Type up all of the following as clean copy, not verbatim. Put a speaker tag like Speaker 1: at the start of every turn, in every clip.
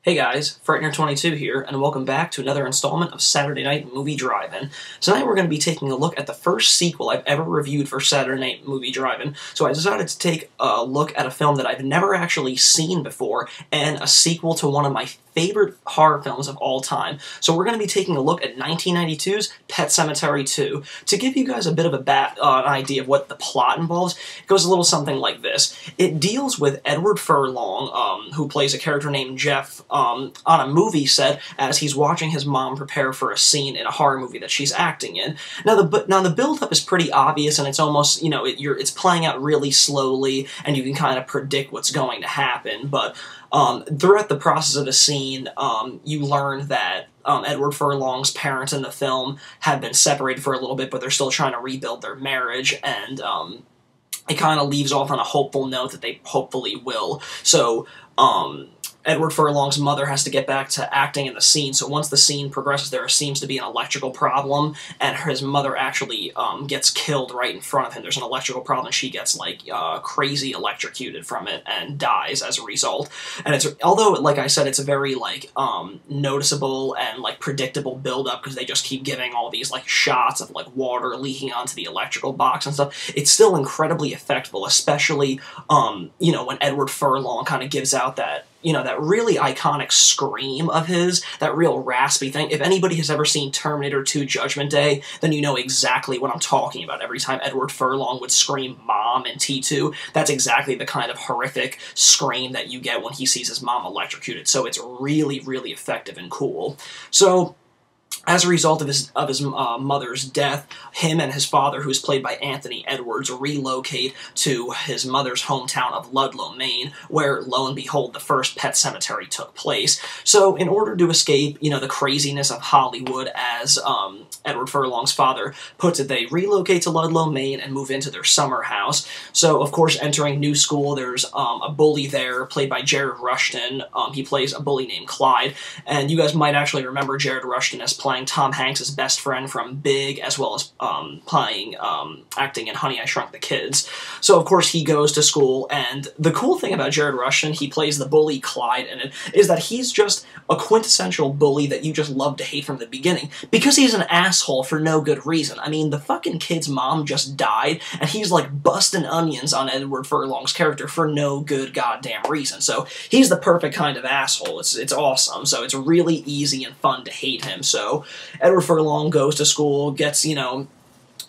Speaker 1: Hey guys, Frightener22 here, and welcome back to another installment of Saturday Night Movie Drive-In. Tonight we're going to be taking a look at the first sequel I've ever reviewed for Saturday Night Movie Drive-In, so I decided to take a look at a film that I've never actually seen before, and a sequel to one of my favorite horror films of all time. So we're going to be taking a look at 1992's Pet Sematary 2. To give you guys a bit of an idea of what the plot involves, it goes a little something like this. It deals with Edward Furlong, who plays a character named Jeff, on a movie set as he's watching his mom prepare for a scene in a horror movie that she's acting in. Now the build-up is pretty obvious, and it's almost, you know, it's playing out really slowly, and you can kind of predict what's going to happen, but throughout the process of the scene, you learn that Edward Furlong's parents in the film have been separated for a little bit, but they're still trying to rebuild their marriage, and it kind of leaves off on a hopeful note that they hopefully will. So, Edward Furlong's mother has to get back to acting in the scene, so once the scene progresses, there seems to be an electrical problem, and his mother actually gets killed right in front of him. There's an electrical problem, and she gets, like, crazy electrocuted from it and dies as a result. And it's, although, like I said, it's a very, like, noticeable and, like, predictable build-up, because they just keep giving all these, like, shots of, like, water leaking onto the electrical box and stuff, it's still incredibly effective, especially, you know, when Edward Furlong kind of gives out that, you know, that really iconic scream of his, that real raspy thing. If anybody has ever seen Terminator 2 Judgment Day, then you know exactly what I'm talking about. Every time Edward Furlong would scream Mom in T2, that's exactly the kind of horrific scream that you get when he sees his mom electrocuted. So it's really, really effective and cool. So, as a result of his mother's death, him and his father, who is played by Anthony Edwards, relocate to his mother's hometown of Ludlow, Maine, where, lo and behold, the first Pet Sematary took place. So, in order to escape, you know, the craziness of Hollywood, as Edward Furlong's father puts it, they relocate to Ludlow, Maine, and move into their summer house. So, of course, entering new school, there's a bully there, played by Jared Rushton. He plays a bully named Clyde, and you guys might actually remember Jared Rushton as playing Tom Hanks' best friend from Big, as well as acting in Honey, I Shrunk the Kids. So, of course, he goes to school, and the cool thing about Jared Rushton, he plays the bully Clyde in it, is that he's just a quintessential bully that you just love to hate from the beginning, because he's an asshole for no good reason. I mean, the fucking kid's mom just died, and he's, like, busting onions on Edward Furlong's character for no good goddamn reason. So, he's the perfect kind of asshole. It's awesome. So, it's really easy and fun to hate him. So, Edward Furlong goes to school, gets, you know,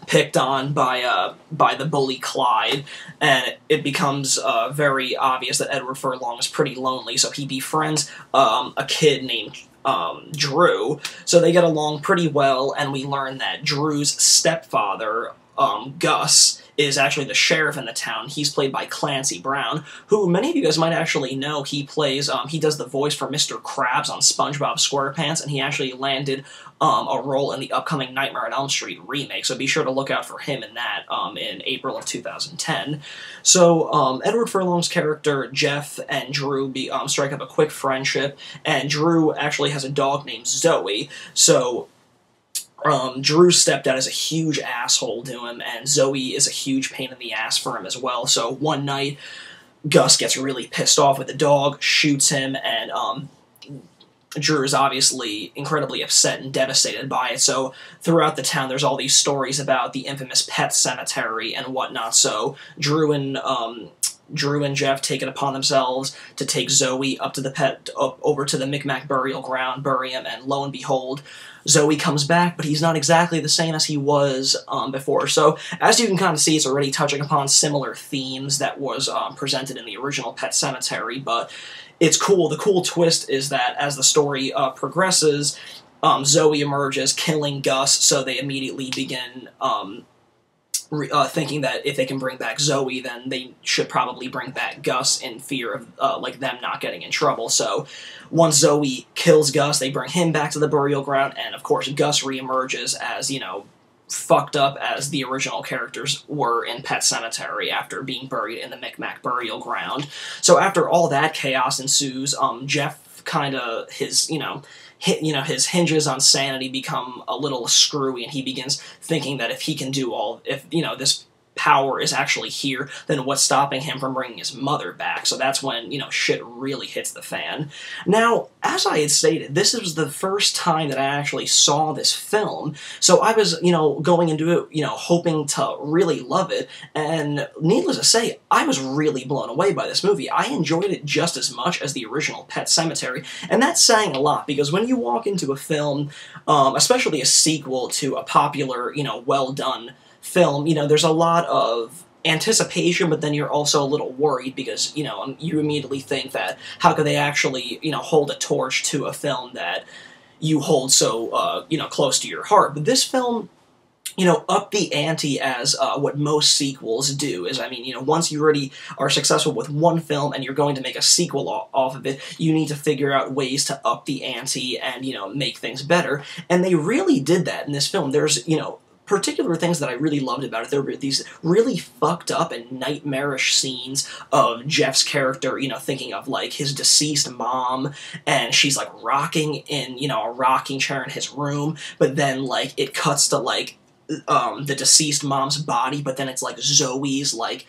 Speaker 1: picked on by the bully Clyde, and it becomes very obvious that Edward Furlong is pretty lonely, so he befriends a kid named Drew. So they get along pretty well, and we learn that Drew's stepfather, Gus, is actually the sheriff in the town. He's played by Clancy Brown, who many of you guys might actually know. He plays, he does the voice for Mr. Krabs on SpongeBob SquarePants, and he actually landed a role in the upcoming Nightmare on Elm Street remake, so be sure to look out for him in that in April of 2010. So, Edward Furlong's character, Jeff, and Drew strike up a quick friendship, and Drew actually has a dog named Zoe, so Drew's stepdad is a huge asshole to him, and Zoe is a huge pain in the ass for him as well. So one night, Gus gets really pissed off with the dog, shoots him, and Drew is obviously incredibly upset and devastated by it. So throughout the town, there's all these stories about the infamous Pet Sematary and whatnot. So Drew and Jeff take it upon themselves to take Zoe up over to the Micmac burial ground, bury him, and lo and behold, Zoe comes back, but he's not exactly the same as he was before. So, as you can kind of see, it's already touching upon similar themes that was presented in the original Pet Sematary, but it's cool. The cool twist is that as the story progresses, Zoe emerges, killing Gus, so they immediately begin thinking that if they can bring back Zoe, then they should probably bring back Gus in fear of, like, them not getting in trouble. So, once Zoe kills Gus, they bring him back to the burial ground, and of course Gus reemerges as, you know, fucked up as the original characters were in Pet Sematary after being buried in the Micmac burial ground. So after all that chaos ensues, Jeff kinda, his hinges on sanity become a little screwy, and he begins thinking that if he can do this power is actually here than what's stopping him from bringing his mother back. So that's when, you know, shit really hits the fan. Now, as I had stated, this was the first time that I actually saw this film, so I was, you know, going into it, you know, hoping to really love it, and needless to say, I was really blown away by this movie. I enjoyed it just as much as the original Pet Sematary, and that's saying a lot, because when you walk into a film, especially a sequel to a popular, you know, well-done film, you know, there's a lot of anticipation, but then you're also a little worried because, you know, you immediately think that how could they actually, you know, hold a torch to a film that you hold so, you know, close to your heart. But this film, you know, up the ante as what most sequels do. Is, I mean, you know, once you already are successful with one film and you're going to make a sequel off of it, you need to figure out ways to up the ante and, you know, make things better. And they really did that in this film. There's, you know, particular things that I really loved about it. There were these really fucked up and nightmarish scenes of Jeff's character, you know, thinking of, like, his deceased mom, and she's, like, rocking in, you know, a rocking chair in his room, but then, like, it cuts to, like, the deceased mom's body, but then it's, like, Zoe's, like,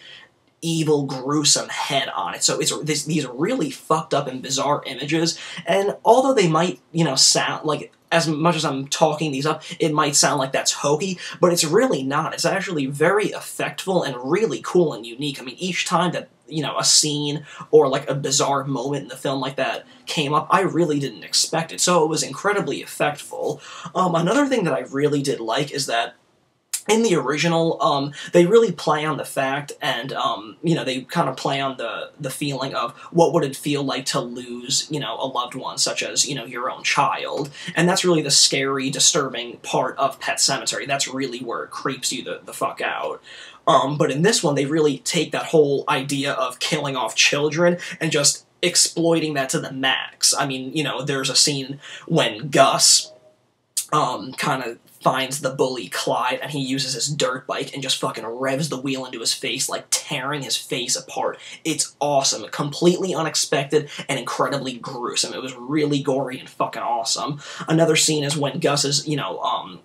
Speaker 1: evil, gruesome head on it. So it's these really fucked up and bizarre images, and although they might, you know, sound like, as much as I'm talking these up, it might sound like that's hokey, but it's really not. It's actually very effectful and really cool and unique. I mean, each time that, you know, a scene or, like, a bizarre moment in the film like that came up, I really didn't expect it, so it was incredibly effectful. Another thing that I really did like is that in the original, they really play on the fact, and, you know, they kind of play on the feeling of what would it feel like to lose, you know, a loved one, such as, you know, your own child. And that's really the scary, disturbing part of Pet Sematary. That's really where it creeps you the fuck out. But in this one, they really take that whole idea of killing off children and just exploiting that to the max. I mean, you know, there's a scene when Gus, kind of finds the bully Clyde, and he uses his dirt bike and just fucking revs the wheel into his face, like tearing his face apart. It's awesome, completely unexpected, and incredibly gruesome. It was really gory and fucking awesome. Another scene is when Gus is, you know,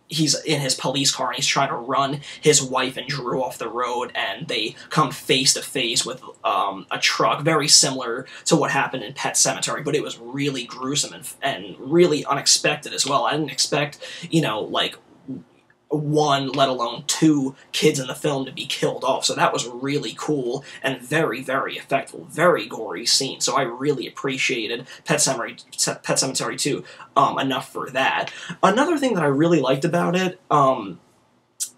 Speaker 1: he's in his police car and he's trying to run his wife and Drew off the road, and they come face to face with a truck, very similar to what happened in Pet Sematary, but it was really gruesome and really unexpected as well. I didn't expect, you know, like, one, let alone two kids in the film to be killed off, so that was really cool and very, very effective, very gory scene, so I really appreciated Pet Sematary 2 enough for that. Another thing that I really liked about it,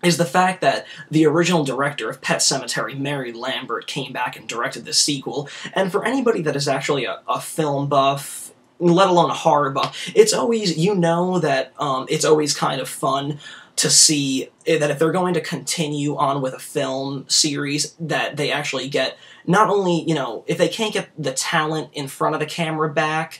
Speaker 1: is the fact that the original director of Pet Sematary, Mary Lambert, came back and directed this sequel, and for anybody that is actually a film buff, let alone a horror buff, it's always, you know, that it's always kind of fun to see that if they're going to continue on with a film series, that they actually get, not only, you know, if they can't get the talent in front of the camera back,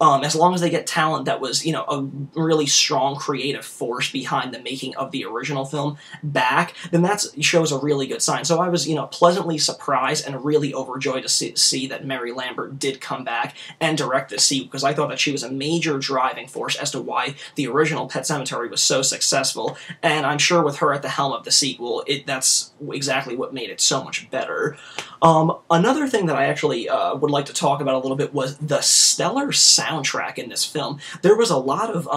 Speaker 1: as long as they get talent that was, you know, a really strong creative force behind the making of the original film back, then that shows a really good sign. So I was, you know, pleasantly surprised and really overjoyed to see that Mary Lambert did come back and direct this sequel, because I thought that she was a major driving force as to why the original Pet Sematary was so successful, and I'm sure with her at the helm of the sequel, that's exactly what made it so much better. Another thing that I actually would like to talk about a little bit was the stellar soundtrack in this film. There was a lot of,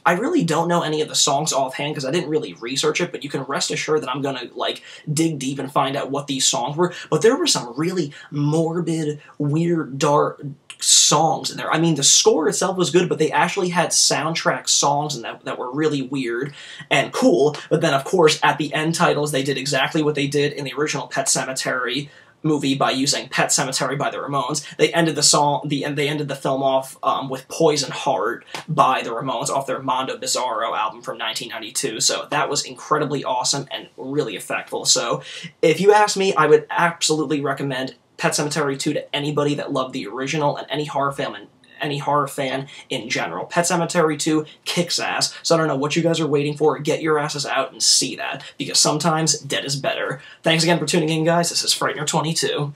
Speaker 1: I really don't know any of the songs offhand because I didn't really research it, but you can rest assured that I'm gonna, like, dig deep and find out what these songs were, but there were some really morbid, weird, dark songs in there. I mean, the score itself was good, but they actually had soundtrack songs in that were really weird and cool, but then, of course, at the end titles, they did exactly what they did in the original Pet Sematary movie by using Pet Sematary by the Ramones. They ended they ended the film off with Poison Heart by the Ramones off their Mondo Bizarro album from 1992, so that was incredibly awesome and really effectful. So if you ask me, I would absolutely recommend Pet Sematary 2 to anybody that loved the original and any horror fan in general. Pet Sematary 2 kicks ass, so I don't know what you guys are waiting for. Get your asses out and see that, because sometimes dead is better. Thanks again for tuning in, guys. This is Frightener22.